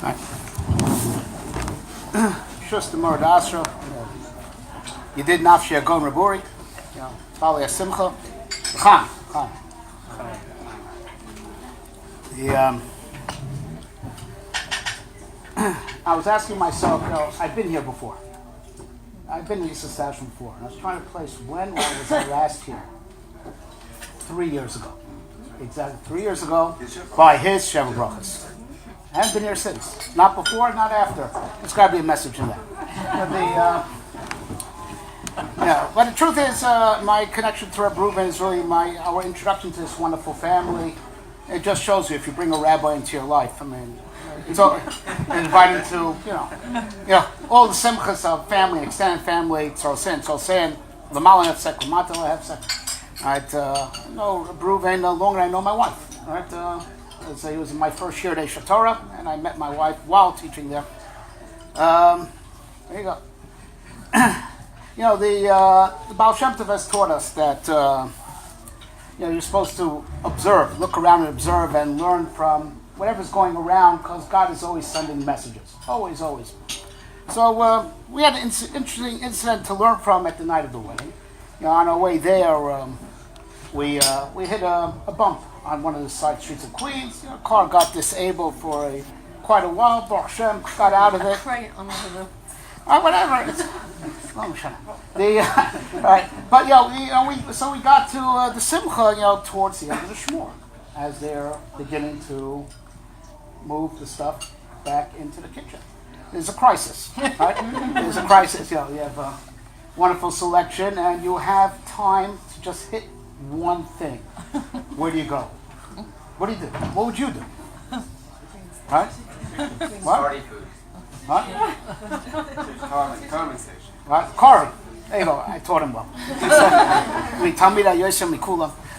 Right. Shus the Murad Asra. You did Nafshi Agon Raburi. Bali Asimcha. Khan. I was asking myself, I've been here before. I've been in this establishment before. And I was trying to place when was I last here? 3 years ago. Exactly 3 years ago by his Sheva Brachas. I haven't been here since. Not before, not after. There's got to be a message in that. But the truth is, my connection to Reb Reuven is really our introduction to this wonderful family. It just shows you if you bring a rabbi into your life. I mean, it's all inviting to, all the simchas of family, extended family, Tzolsen, Lamal have sek, Lamatala have sek. Right, no, Reb Reuven, no longer I know my wife. Right, it was my first year at Eish Torah, and I met my wife while teaching there. There you go. The Baal Shem Tov has taught us that you're supposed to observe, look around and observe, and learn from whatever's going around, because God is always sending messages, always. So we had an interesting incident to learn from at the night of the wedding. On our way there, we hit a bump on one of the side streets of Queens. The car got disabled for quite a while. Baruch Hashem got out of it. Whatever. Right. But we got to the Simcha, towards the end of the Shmur, as they're beginning to move the stuff back into the kitchen. There's a crisis, right? There's a crisis. You have a wonderful selection, and you have time to just hit one thing. Where do you go? What do you do? What would you do? Right? What? Party food. Huh? Carving station. Right? Carving. There you go. I taught him well.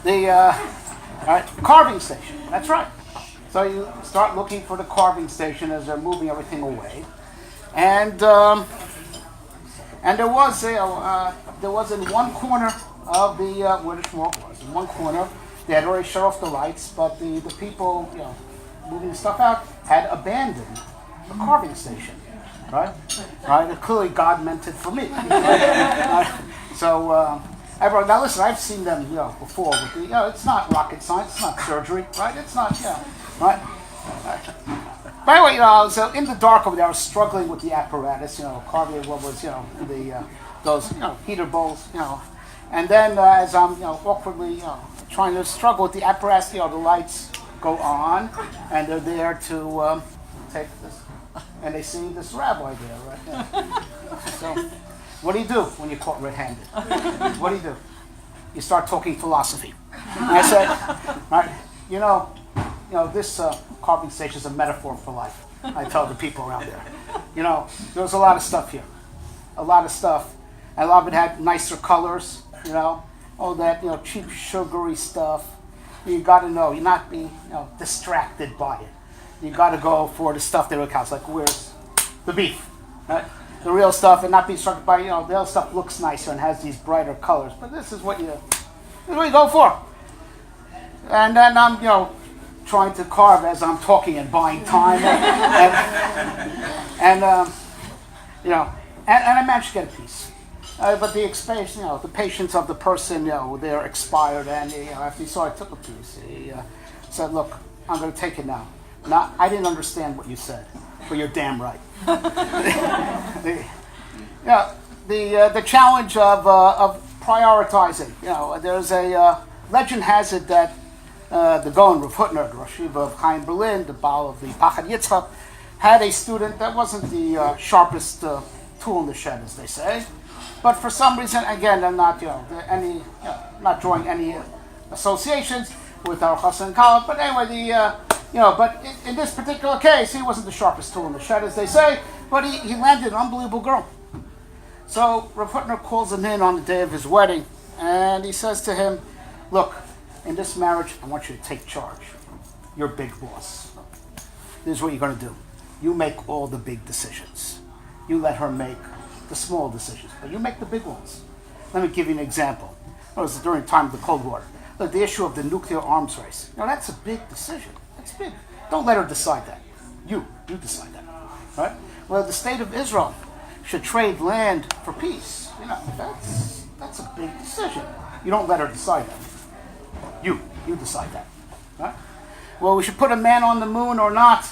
The carving station. That's right. So you start looking for the carving station as they're moving everything away, and there was in one corner of the where the shmor was. In one corner, they had already shut off the lights, but the people moving the stuff out had abandoned the carving station. Right? Clearly, God meant it for me. So, everyone, now listen. I've seen them, before. With the, it's not rocket science. It's not surgery, right? It's not, right. By the way, so in the dark over there, I was struggling with the apparatus. Carving what was, those, heater bowls, and then as I'm, awkwardly, trying to struggle with the apparatus, the lights go on, and they're there to take this. And they see this rabbi there, right there. So, what do you do when you're caught red-handed? What do you do? You start talking philosophy. And I said, right, this carving station is a metaphor for life. I tell the people around there. There was a lot of stuff here, a lot of stuff, and a lot of it had nicer colors. All that cheap sugary stuff. You got to know, you not be distracted by it. You got to go for the stuff that counts. Like, where's the beef? Right? The real stuff, and not be struck by, the other stuff looks nicer and has these brighter colors. But this is what you go for. And then I'm, trying to carve as I'm talking and buying time. And I managed to get a piece. But the experience, the patience of the person, they're expired. And, after he saw I took a piece, he said, look, I'm going to take it now. Now, I didn't understand what you said, but you're damn right. The challenge of prioritizing. There's a legend has it that the Gaon Rav Hutner, the Rosh Yeshiva of Chaim Berlin, the Baal of the Pachad Yitzchak, had a student that wasn't the sharpest tool in the shed, as they say. But for some reason, again, I'm not not drawing any associations with our Chassan and Kala. But anyway, but in this particular case, he wasn't the sharpest tool in the shed, as they say, but he landed an unbelievable girl. So Rav Hutner calls him in on the day of his wedding, and he says to him, look, in this marriage, I want you to take charge. You're big boss. This is what you're going to do. You make all the big decisions. You let her make the small decisions, but you make the big ones. Let me give you an example. It was during the time of the Cold War. Look, the issue of the nuclear arms race. That's a big decision. That's big. Don't let her decide that. You You decide that, right? Well, the state of Israel should trade land for peace. That's a big decision. You don't let her decide that. You decide that, right? Well, we should put a man on the moon or not.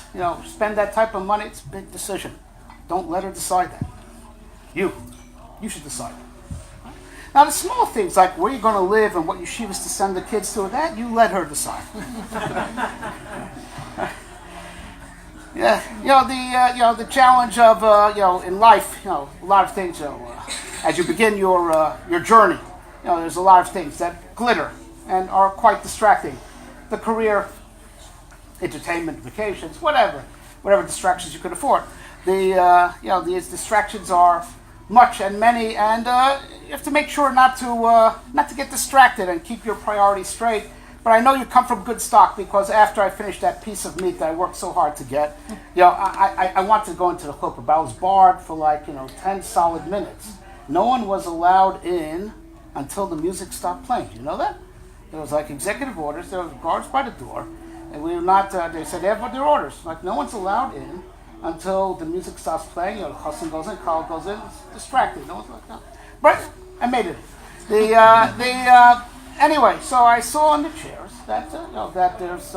Spend that type of money. It's a big decision. Don't let her decide that. You should decide. Right? Now, the small things like where you're going to live and what yeshivas to send the kids to, that you let her decide. Yeah, the challenge of in life, a lot of things. As you begin your journey, there's a lot of things that glitter and are quite distracting. The career, entertainment, vacations, whatever distractions you could afford. These distractions are much and many, and you have to make sure not to get distracted and keep your priorities straight. But I know you come from good stock, because after I finished that piece of meat that I worked so hard to get, I wanted to go into the chuppah, but I was barred for 10 solid minutes. No one was allowed in until the music stopped playing. You know that? There was executive orders. There were guards by the door, and we were not. They said they have their orders. No one's allowed in until the music stops playing. The chassan goes in, Carl goes in, it's distracted. No one's no. But I made it. Anyway, so I saw on the chairs that that there's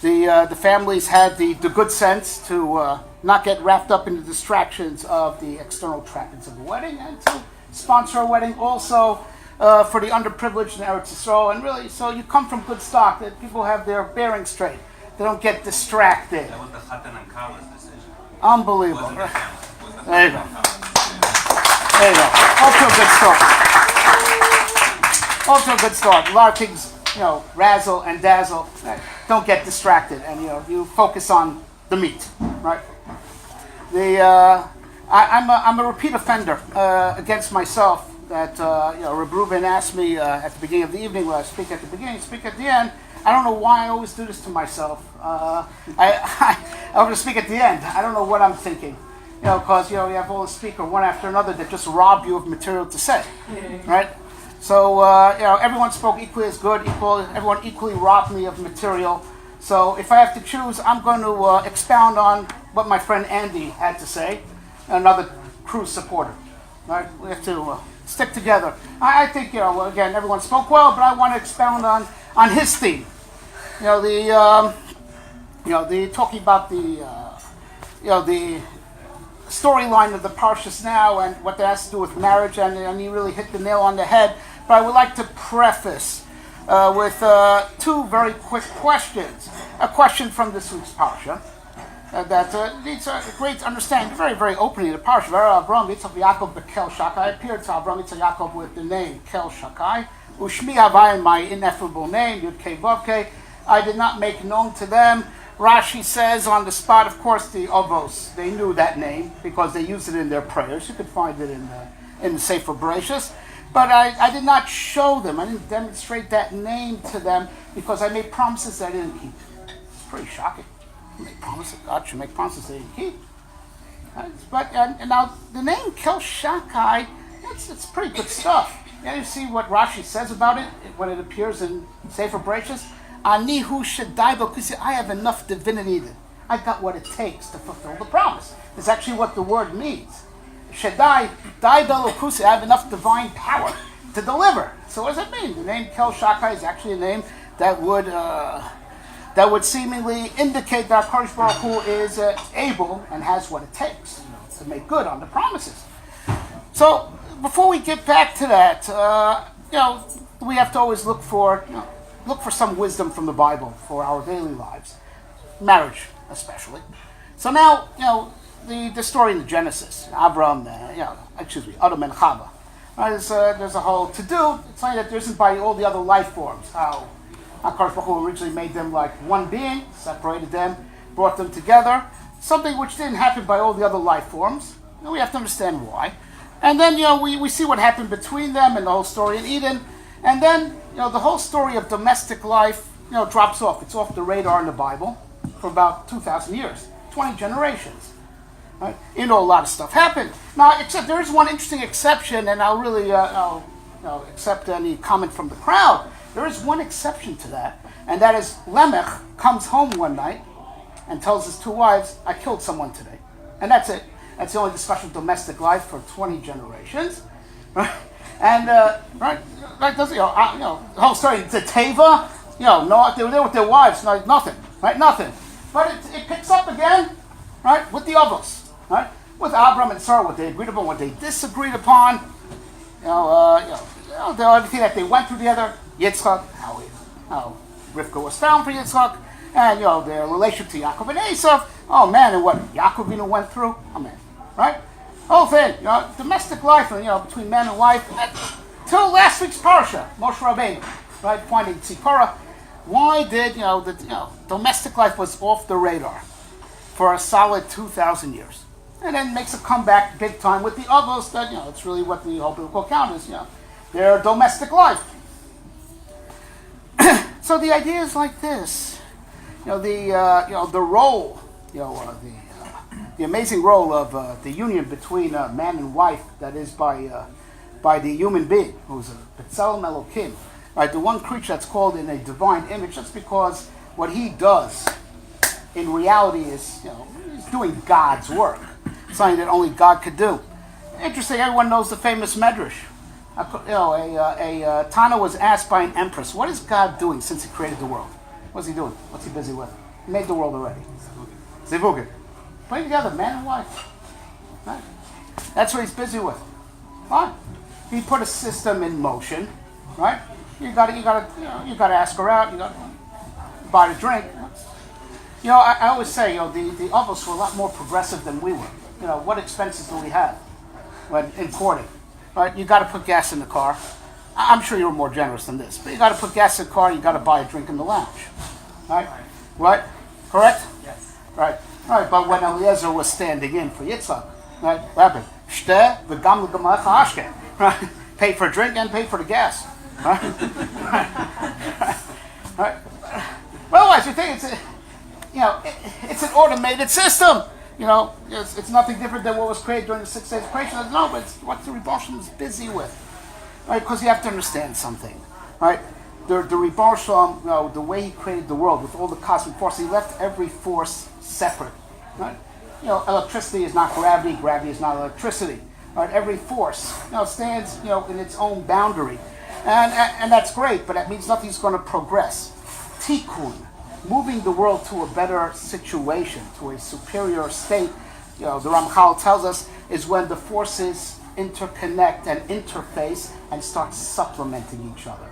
the families had the good sense to not get wrapped up in the distractions of the external trappings of the wedding, and to sponsor a wedding also for the underprivileged in Eretz Yisrael. And really, so you come from good stock, that people have their bearings straight. They don't get distracted. That was the Chatan and Kala's decision. Unbelievable. There you go. There you go. Off to a good start. Also a good start. A lot of things, razzle and dazzle. Don't get distracted, and you focus on the meat, right? I'm a repeat offender against myself. That Reb Reuben asked me at the beginning of the evening, when I speak at the beginning, speak at the end. I don't know why I always do this to myself. I'm going to speak at the end. I don't know what I'm thinking. Because you have all the speaker one after another that just rob you of material to say, right? So, everyone spoke equally as good, everyone equally robbed me of material. So if I have to choose, I'm going to expound on what my friend Andy had to say, another cruise supporter. Right? We have to stick together. I think, again, everyone spoke well, but I want to expound on his theme. The talking about the storyline of the Parshas now and what that has to do with marriage, and he really hit the nail on the head. But I would like to preface with two very quick questions. A question from this week's Parsha that needs a great understanding, very, very opening. The Parsha, Avram Yitzchak Yaakov bekel Shakai, appeared to Avram Yitzchak Yaakov with the name Kel Shakai. Ushmi Havai, my ineffable name, Yud Kei Vav Kei. I did not make known to them. Rashi says on the spot, of course, the Avos, they knew that name because they used it in their prayers. You could find it in the Sefer Bereshis. But I did not show them. I didn't demonstrate that name to them because I made promises that I didn't keep. It's pretty shocking. You make promises. God should make promises they didn't keep. But and now the name Kel Shakai, it's pretty good stuff. You see what Rashi says about it when it appears in Sefer Bereshis. Ani hu shadai b'kusi. I have enough divinity. I got what it takes to fulfill the promise. It's actually what the word means. Shaddai, Dai Belokusi, I have enough divine power to deliver. So what does that mean? The name Kel Shakai is actually a name that would seemingly indicate that HaKadosh Baruch Hu is able and has what it takes to make good on the promises. So before we get back to that, we have to always look for some wisdom from the Bible for our daily lives, marriage especially. So now, the story in the Genesis, Adam and Chava. There's a whole to-do. It's like that there isn't by all the other life forms. How HaKadosh Baruch Hu originally made them like one being, separated them, brought them together. Something which didn't happen by all the other life forms. And we have to understand why. And then, we see what happened between them and the whole story in Eden. And then, the whole story of domestic life, drops off. It's off the radar in the Bible for about 2,000 years, 20 generations. Right? A lot of stuff happened. Now, except there is one interesting exception, and I'll really accept any comment from the crowd. There is one exception to that, and that is Lamech comes home one night, and tells his two wives, I killed someone today. And that's it. That's the only discussion of domestic life for 20 generations. Right? And, right, does, the whole story, the Teva, no, they were there with their wives, nothing, right, nothing. But it picks up again, right, with the others, right, with Abram and Sarah, what they agreed upon, what they disagreed upon, everything that they went through together, Yitzchak, how Rivka was found for Yitzchak, and, their relationship to Yaakov and Esav, oh man, and what Yaakov went through, oh man, right? Whole thing, domestic life, between man and wife, till last week's parsha, Moshe Rabbeinu, right, finding Tzipora. Why did, domestic life was off the radar for a solid 2,000 years. And then makes a comeback big time with the others that, it's really what the whole biblical account is, their domestic life. So the idea is like this, the role, the amazing role of the union between man and wife, that is by the human being, who's a B'Tselem Elokim, right? The one creature that's called in a divine image. That's because what he does in reality is, he's doing God's work, something that only God could do. Interesting. Everyone knows the famous Medrash. Tana was asked by an empress, "What is God doing since He created the world? What's He doing? What's He busy with? He made the world already. Zivugin. Putting together man and wife. Right? That's what He's busy with. Right? He put a system in motion. Right? You got to ask her out. You got to buy the drink. I always say, the others were a lot more progressive than we were. What expenses do we have when in courting? Right? You got to put gas in the car. I'm sure you were more generous than this, but you got to put gas in the car. You got to buy a drink in the lounge. Right? Right? Correct? Yes. Right. Right. But when Eliezer was standing in for Yitzchak, right? What happened? Shte v'gam l'gamach ha'ashke. Right? Pay for a drink and pay for the gas. Right? Right. Well, as you think, it's an automated system. It's nothing different than what was created during the 6 days of creation. No, but it's what the Rebbe Shalom is busy with, right? Because you have to understand something, right? The Rebbe Shalom, the way he created the world with all the cosmic forces, he left every force separate, right? Electricity is not gravity. Gravity is not electricity. Right? Every force, stands, in its own boundary, and that's great. But that means nothing's going to progress. Tikkun. Moving the world to a better situation, to a superior state, the Ramchal tells us, is when the forces interconnect and interface and start supplementing each other.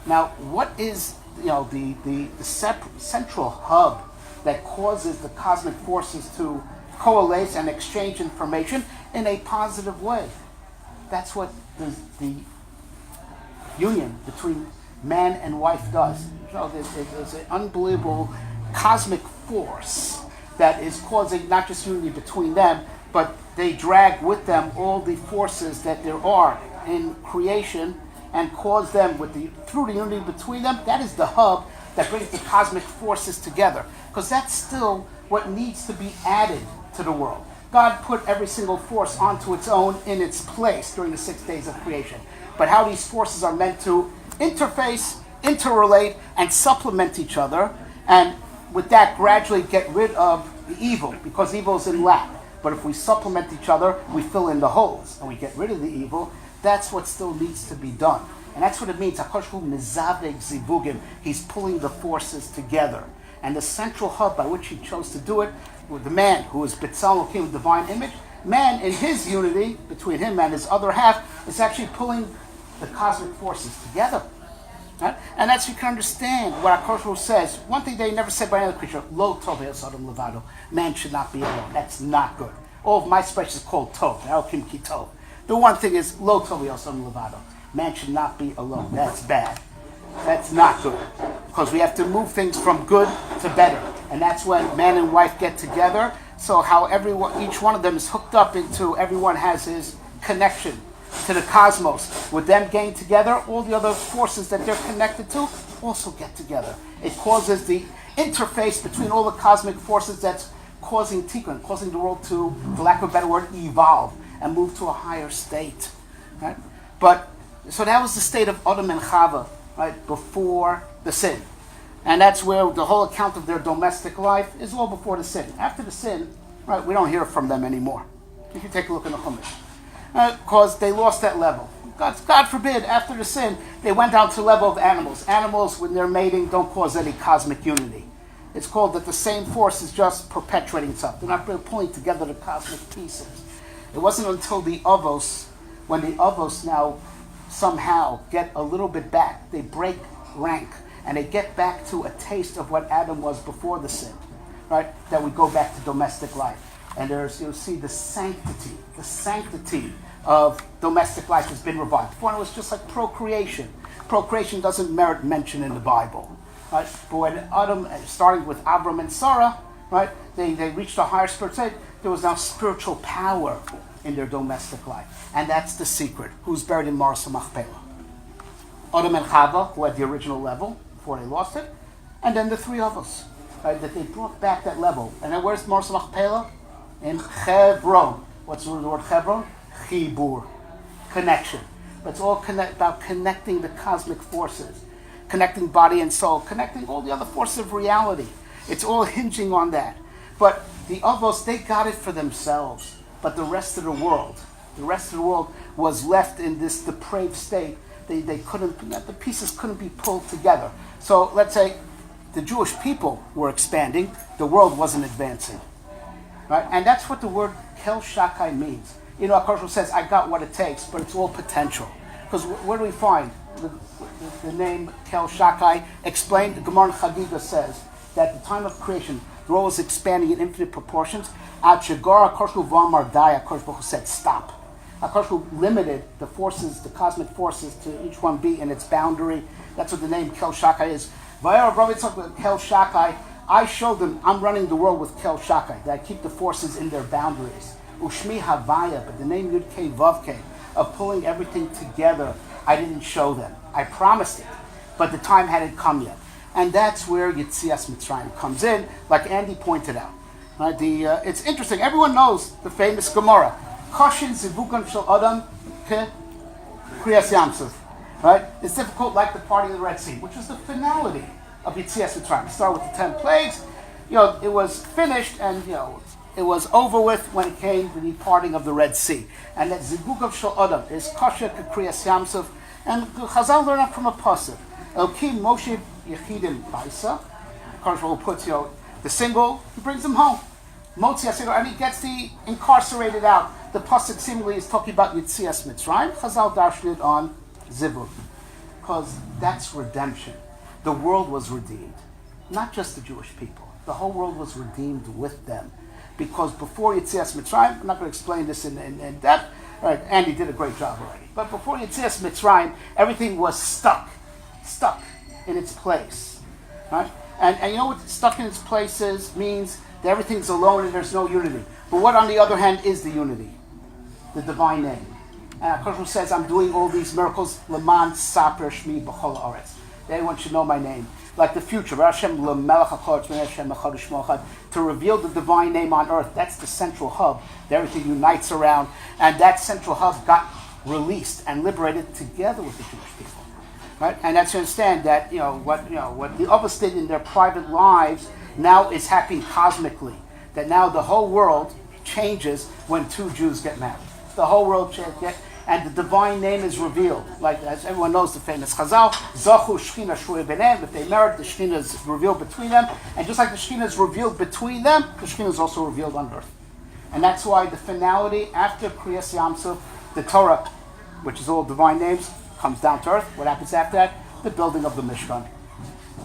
Now, what is the central hub that causes the cosmic forces to coalesce and exchange information in a positive way? That's what the union between man and wife does. There's an unbelievable cosmic force that is causing not just unity between them, but they drag with them all the forces that there are in creation and cause them through the unity between them. That is the hub that brings the cosmic forces together, because that's still what needs to be added to the world. God put every single force onto its own in its place during the 6 days of creation. But how these forces are meant to interface, interrelate, and supplement each other, and with that gradually get rid of the evil, because evil is in lack. But if we supplement each other, we fill in the holes, and we get rid of the evil. That's what still needs to be done. And that's what it means. He's pulling the forces together. And the central hub by which he chose to do it, with the man who is B'Tselem Elokim, divine image, man in his unity between him and his other half is actually pulling the cosmic forces together. Right? And that's, you can understand what HaKadosh says. One thing they never said by any other creature, Lo tov adam levado. Man should not be alone. That's not good. All of my speech is called tov. Elokim ki tov. The one thing is, Lo tov adam levado. Man should not be alone. That's bad. That's not good. Because we have to move things from good to better. And that's when man and wife get together. So how each one of them is hooked up into, everyone has his connection to the cosmos. With them getting together, all the other forces that they're connected to also get together. It causes the interface between all the cosmic forces that's causing tikkun, causing the world to, for lack of a better word, evolve and move to a higher state. Right? So that was the state of Adam and Chava, right, before the sin. And that's where the whole account of their domestic life is all before the sin. After the sin, right, we don't hear from them anymore. If you take a look in the Chumash. Because they lost that level. God forbid, after the sin, they went down to the level of animals. Animals, when they're mating, don't cause any cosmic unity. It's called that the same force is just perpetuating itself. They're not really pulling together the cosmic pieces. It wasn't until the Avos, when the Avos now somehow get a little bit back, they break rank, and they get back to a taste of what Adam was before the sin, right? That we go back to domestic life. And you'll see the sanctity of domestic life has been revived. Before it was just like procreation. Procreation doesn't merit mention in the Bible. Right? But when Adam, starting with Abram and Sarah, right, they reached a higher spiritual state, there was now spiritual power in their domestic life. And that's the secret. Who's buried in Mars Machpelah? Adam and Chava, who had the original level before they lost it, and then the three of us, right, that they brought back that level. And then where's Mars Machpelah? In Hebron. What's the word Hebron? Chibur. Connection. But it's all about connecting the cosmic forces, connecting body and soul, connecting all the other forces of reality. It's all hinging on that. But the Avos, they got it for themselves. But the rest of the world was left in this depraved state. They couldn't, the pieces couldn't be pulled together. So let's say the Jewish people were expanding, the world wasn't advancing. Right? And that's what the word Kel Shakai means. You know, Akash says, I got what it takes, but it's all potential. Because where do we find the name Kel Shakai explained? The Gemara in Chagiga says that at the time of creation, the world was expanding in infinite proportions. At Shagar, Akash Vamar Dai, Akash said, stop. Akash limited the forces, the cosmic forces, to each one be in its boundary. That's what the name Kel Shakai is. Kel Shakai, I showed them I'm running the world with Kel Shakai, that I keep the forces in their boundaries. Ushmi Havaya, but the name Yud Kei Vav Kei, of pulling everything together, I didn't show them. I promised it, but the time hadn't come yet. And that's where Yetzias Mitzrayim comes in, like Andy pointed out. Right? It's interesting, everyone knows the famous Gemara. Koshin Zivukan Shel Adam Ke Kriyas Yamsuf. Right? It's difficult like the party of the Red Sea, which was the finality of Yetzias Mitzrayim. Start with the 10 plagues. You know, it was finished and, you know, it was over with when it came to the parting of the Red Sea. And that Zivug Shel Adam is Kosher Ke Kriyas Yamsuf. And Chazal learned that from a pasuk. Elkim Moshe Yechidim Baisa. Kosh puts, you know, the single, he brings them home. Motzi HaSingle, and he gets the incarcerated out. The pasuk seemingly is talking about Yetzias Mitzrayim. Chazal darshan it on Zivug. Because that's redemption. The world was redeemed. Not just the Jewish people. The whole world was redeemed with them. Because before Yetzias Mitzrayim, I'm not going to explain this in depth. Right, Andy did a great job already. But before Yetzias Mitzrayim, everything was stuck in its place. Right? And you know what stuck in its place means? That everything's alone and there's no unity. But what, on the other hand, is the unity? The divine name. And HaKadosh says, I'm doing all these miracles, Leman Saper Shmi B'chol Haaretz. Everyone should know my name. Like the future, to reveal the divine name on earth. That's the central hub that everything unites around. And that central hub got released and liberated together with the Jewish people. Right? And that's to understand that what the others did in their private lives now is happening cosmically. That now the whole world changes when two Jews get married. The whole world changes. And the divine name is revealed. Like, as everyone knows, the famous Chazal, Zachu Shechina Shruya B'neim. If they married, the Shechina is revealed between them. And just like the Shechina is revealed between them, the Shechina is also revealed on earth. And that's why the finality, after Kriyas Yamsuf, the Torah, which is all divine names, comes down to earth. What happens after that? The building of the Mishkan.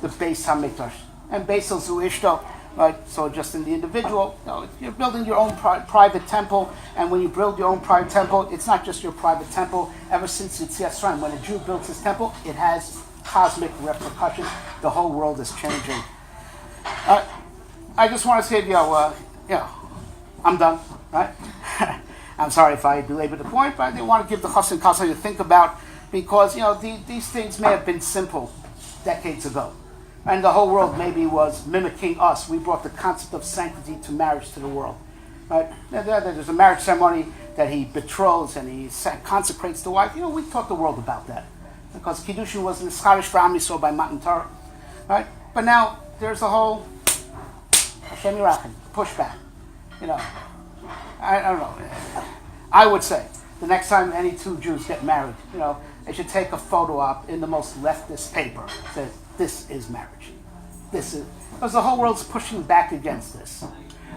The Beis HaMikdash. And Beis Zu Ishto. Right, so just in the individual, you're building your own private temple, and when you build your own private temple, it's not just your private temple. Ever since Yetzias Mitzrayim, when a Jew builds his temple, it has cosmic repercussions. The whole world is changing. I just want to say, I'm done. Right? I'm sorry if I belabored the point, but I didn't want to give the chassan kal something to think about, because these things may have been simple decades ago. And the whole world maybe was mimicking us. We brought the concept of sanctity to marriage to the world. Right? There's a marriage ceremony that he betroths and he consecrates the wife. We taught the world about that. Because Kiddushin was in the Scharish for Am Yisrael by Matan Torah. Right? But now there's a whole Hashem Yirachem, pushback. I don't know. I would say the next time any two Jews get married, they should take a photo op in the most leftist paper. It says, this is marriage. Because the whole world's pushing back against this.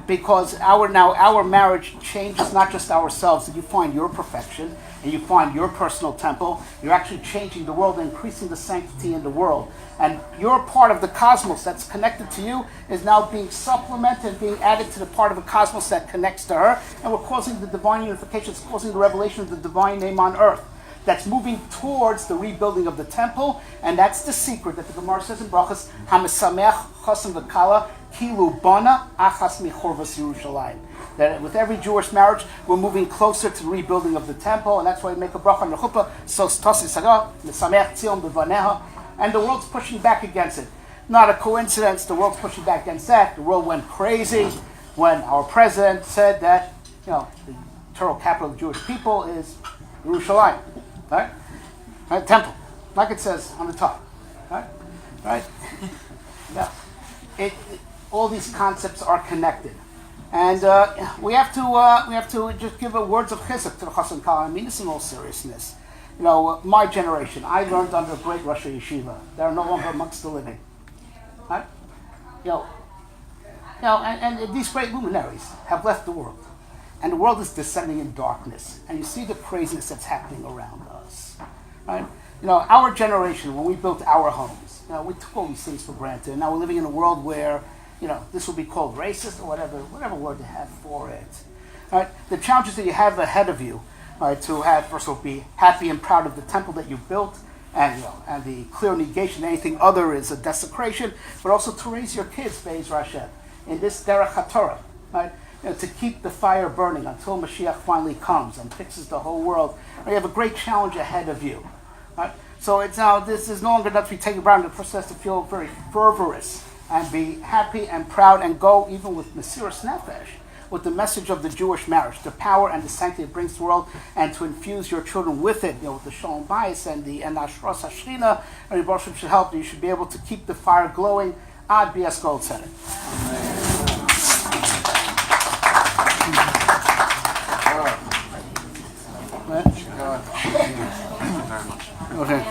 Because our marriage changes not just ourselves, that you find your perfection and you find your personal temple. You're actually changing the world and increasing the sanctity in the world. And your part of the cosmos that's connected to you is now being supplemented, being added to the part of the cosmos that connects to her. And we're causing the divine unification, it's causing the revelation of the divine name on earth. That's moving towards the rebuilding of the temple, and that's the secret that the Gemara says in Brachas, HaMesamech Chasam V'Kala Kilu Bana Achas Michorvas Yerushalayim. That with every Jewish marriage, we're moving closer to the rebuilding of the temple, and that's why we make a bracha on the chuppah, Sos Tosi Saga, Mesamech Tzion B'Vaneha, and the world's pushing back against it. Not a coincidence, the world's pushing back against that. The world went crazy when our president said that, the eternal capital of the Jewish people is Yerushalayim. Right? Temple, like it says on the top. Right? Yeah. All these concepts are connected, and we have to just give words of chizuk to the Chassan Kala. I mean this in all seriousness. My generation, I learned under a great Rosh Yeshiva. They are no longer amongst the living. Right? And these great luminaries have left the world. And the world is descending in darkness. And you see the craziness that's happening around us. Right? Our generation, when we built our homes, we took all these things for granted. And now we're living in a world where, this will be called racist or whatever word they have for it. Right? The challenges that you have ahead of you, right, to have, first of all, be happy and proud of the temple that you built, and the clear negation, anything other is a desecration, but also to raise your kids, Be'ez Rashem, in this derech haTorah, right? To keep the fire burning until Mashiach finally comes and fixes the whole world. You have a great challenge ahead of you. Right? So this is no longer enough to be taken around. The person has to feel very fervorous and be happy and proud and go even with Mesiras Nefesh, with the message of the Jewish marriage, the power and the sanctity it brings to the world, and to infuse your children with it, with the Shalom Bayis and the Ashras Hashchina, and your Baruch should help you. You should be able to keep the fire glowing. Ad Bias Gold Center. Okay.